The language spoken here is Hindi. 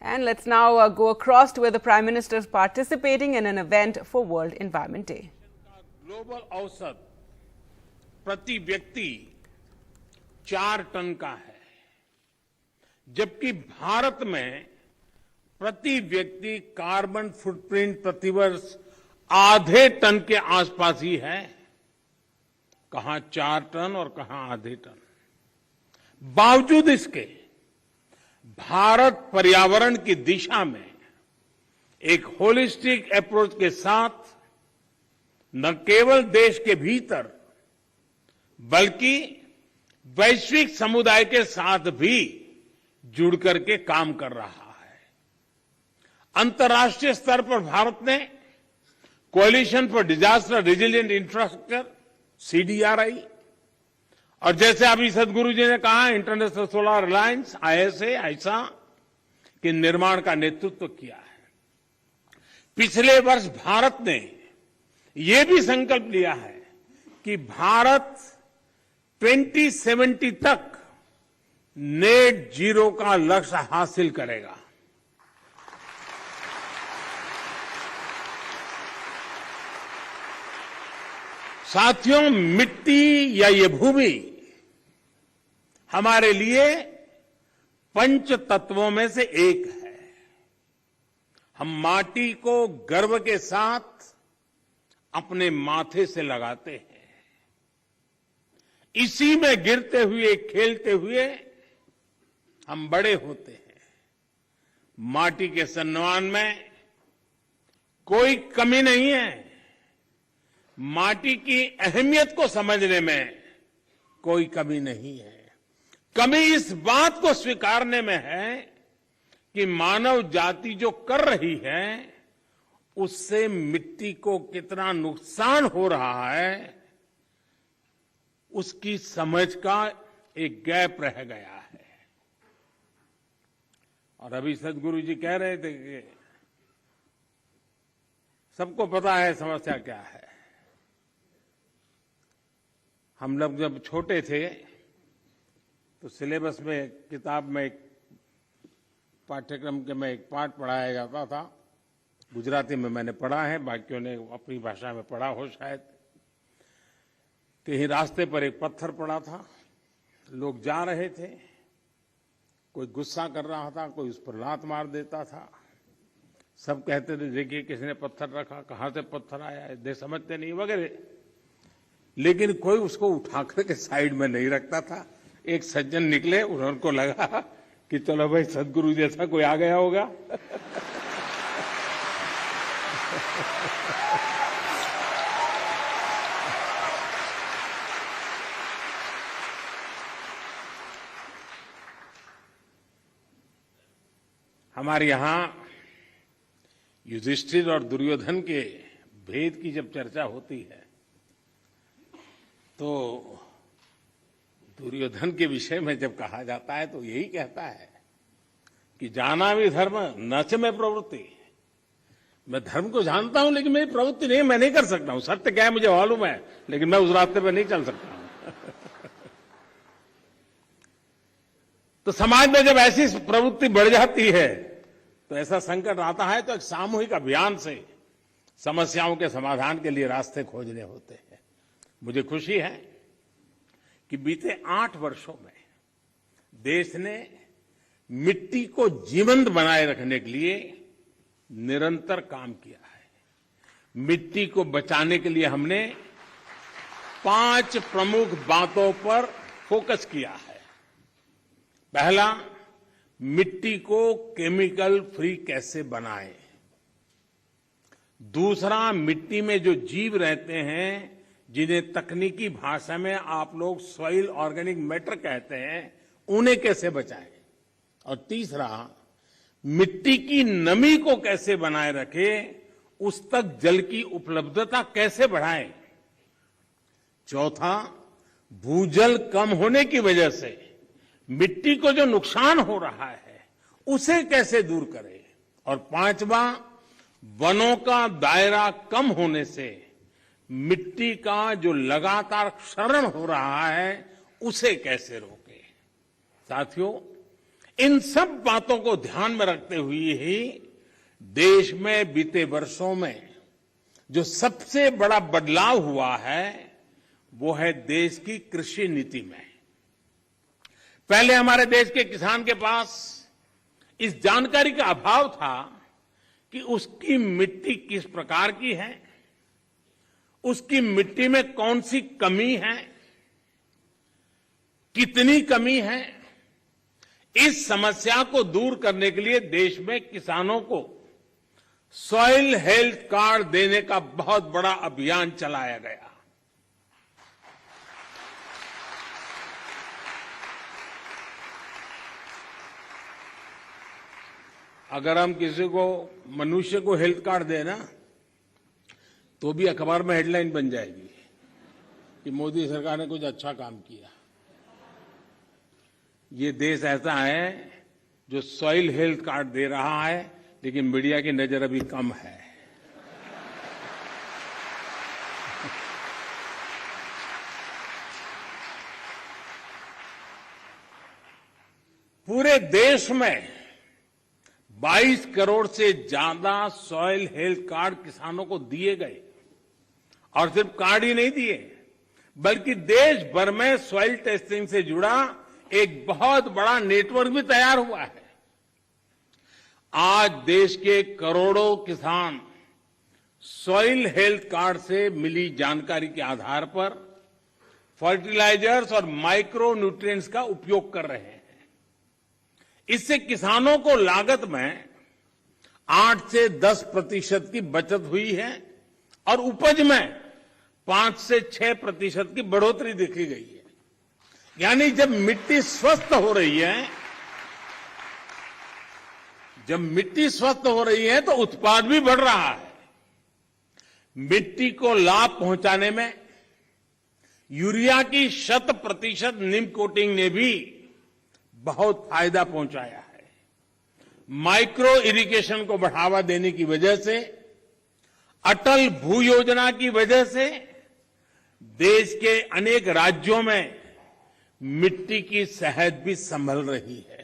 And let's now go across to where the Prime Minister is participating in an event for World Environment Day. Global औसत प्रति व्यक्ति 4 टन का है, जबकि भारत में प्रति व्यक्ति कार्बन फुटप्रिंट प्रतिवर्ष आधे टन के आसपास ही है। कहां 4 टन और कहां आधे टन। बावजूद इसके भारत पर्यावरण की दिशा में एक होलिस्टिक अप्रोच के साथ न केवल देश के भीतर बल्कि वैश्विक समुदाय के साथ भी जुड़ करके काम कर रहा है। अंतर्राष्ट्रीय स्तर पर भारत ने coalition for disaster resilient infrastructure CDRI और जैसे अभी सदगुरु जी ने कहा इंटरनेशनल सोलर अलायंस आईएसए के निर्माण का नेतृत्व किया है। पिछले वर्ष भारत ने यह भी संकल्प लिया है कि भारत 2070 तक नेट जीरो का लक्ष्य हासिल करेगा। साथियों, मिट्टी या ये भूमि हमारे लिए पंच तत्वों में से एक है। हम माटी को गर्व के साथ अपने माथे से लगाते हैं। इसी में गिरते हुए खेलते हुए हम बड़े होते हैं। माटी के सम्मान में कोई कमी नहीं है। माटी की अहमियत को समझने में कोई कमी नहीं है। कमी इस बात को स्वीकारने में है कि मानव जाति जो कर रही है उससे मिट्टी को कितना नुकसान हो रहा है, उसकी समझ का एक गैप रह गया है। और अभी सदगुरु जी कह रहे थे कि सबको पता है समस्या क्या है। हम लोग जब छोटे थे तो सिलेबस में किताब में एक पाठ्यक्रम के में एक पाठ पढ़ाया जाता था। गुजराती में मैंने पढ़ा है, बाकियों ने अपनी भाषा में पढ़ा हो शायद। कहीं रास्ते पर एक पत्थर पड़ा था, लोग जा रहे थे, कोई गुस्सा कर रहा था, कोई उस पर लात मार देता था। सब कहते थे देखिए किसने पत्थर रखा, कहां से पत्थर आया है, देख समझते नहीं वगैरह। लेकिन कोई उसको उठा करके साइड में नहीं रखता था। एक सज्जन निकले, उनको लगा कि चलो भाई सदगुरु जैसा कोई आ गया होगा। हमारे यहां युधिष्ठिर और दुर्योधन के भेद की जब चर्चा होती है तो दुर्योधन के विषय में जब कहा जाता है तो यही कहता है कि जाना भी धर्म न च में प्रवृत्ति। मैं धर्म को जानता हूं लेकिन मेरी प्रवृत्ति नहीं, मैं नहीं कर सकता हूं। सत्य क्या है मुझे मालूम है, लेकिन मैं उस रास्ते पर नहीं चल सकता हूं। तो समाज में जब ऐसी प्रवृत्ति बढ़ जाती है तो ऐसा संकट आता है तो एक सामूहिक अभियान से समस्याओं के समाधान के लिए रास्ते खोजने होते हैं। मुझे खुशी है कि बीते 8 वर्षों में देश ने मिट्टी को जीवंत बनाए रखने के लिए निरंतर काम किया है। मिट्टी को बचाने के लिए हमने 5 प्रमुख बातों पर फोकस किया है। पहला, मिट्टी को केमिकल फ्री कैसे बनाएं। दूसरा, मिट्टी में जो जीव रहते हैं जिन्हें तकनीकी भाषा में आप लोग सॉइल ऑर्गेनिक मैटर कहते हैं, उन्हें कैसे बचाएं। और तीसरा, मिट्टी की नमी को कैसे बनाए रखें, उस तक जल की उपलब्धता कैसे बढ़ाएं। चौथा, भूजल कम होने की वजह से मिट्टी को जो नुकसान हो रहा है उसे कैसे दूर करें। और पांचवा, वनों का दायरा कम होने से मिट्टी का जो लगातार क्षरण हो रहा है उसे कैसे रोकें। साथियों, इन सब बातों को ध्यान में रखते हुए ही देश में बीते वर्षों में जो सबसे बड़ा बदलाव हुआ है वो है देश की कृषि नीति में। पहले हमारे देश के किसान के पास इस जानकारी का अभाव था कि उसकी मिट्टी किस प्रकार की है, उसकी मिट्टी में कौन सी कमी है, कितनी कमी है। इस समस्या को दूर करने के लिए देश में किसानों को सॉइल हेल्थ कार्ड देने का बहुत बड़ा अभियान चलाया गया। अगर हम किसी को मनुष्य को हेल्थ कार्ड दें ना तो भी अखबार में हेडलाइन बन जाएगी कि मोदी सरकार ने कुछ अच्छा काम किया। ये देश ऐसा है जो सॉइल हेल्थ कार्ड दे रहा है, लेकिन मीडिया की नजर अभी कम है। पूरे देश में 22 करोड़ से ज्यादा सॉइल हेल्थ कार्ड किसानों को दिए गए, और सिर्फ कार्ड ही नहीं दिए बल्कि देश भर में सॉइल टेस्टिंग से जुड़ा एक बहुत बड़ा नेटवर्क भी तैयार हुआ है। आज देश के करोड़ों किसान सॉइल हेल्थ कार्ड से मिली जानकारी के आधार पर फर्टिलाइजर्स और माइक्रो न्यूट्रिएंट्स का उपयोग कर रहे हैं। इससे किसानों को लागत में 8 से 10% की बचत हुई है और उपज में 5 से 6% की बढ़ोतरी देखी गई है। यानी जब मिट्टी स्वस्थ हो रही है, तो उत्पाद भी बढ़ रहा है। मिट्टी को लाभ पहुंचाने में यूरिया की 100% नीम कोटिंग ने भी बहुत फायदा पहुंचाया है। माइक्रो इरिगेशन को बढ़ावा देने की वजह से, अटल भू योजना की वजह से देश के अनेक राज्यों में मिट्टी की सेहत भी संभल रही है।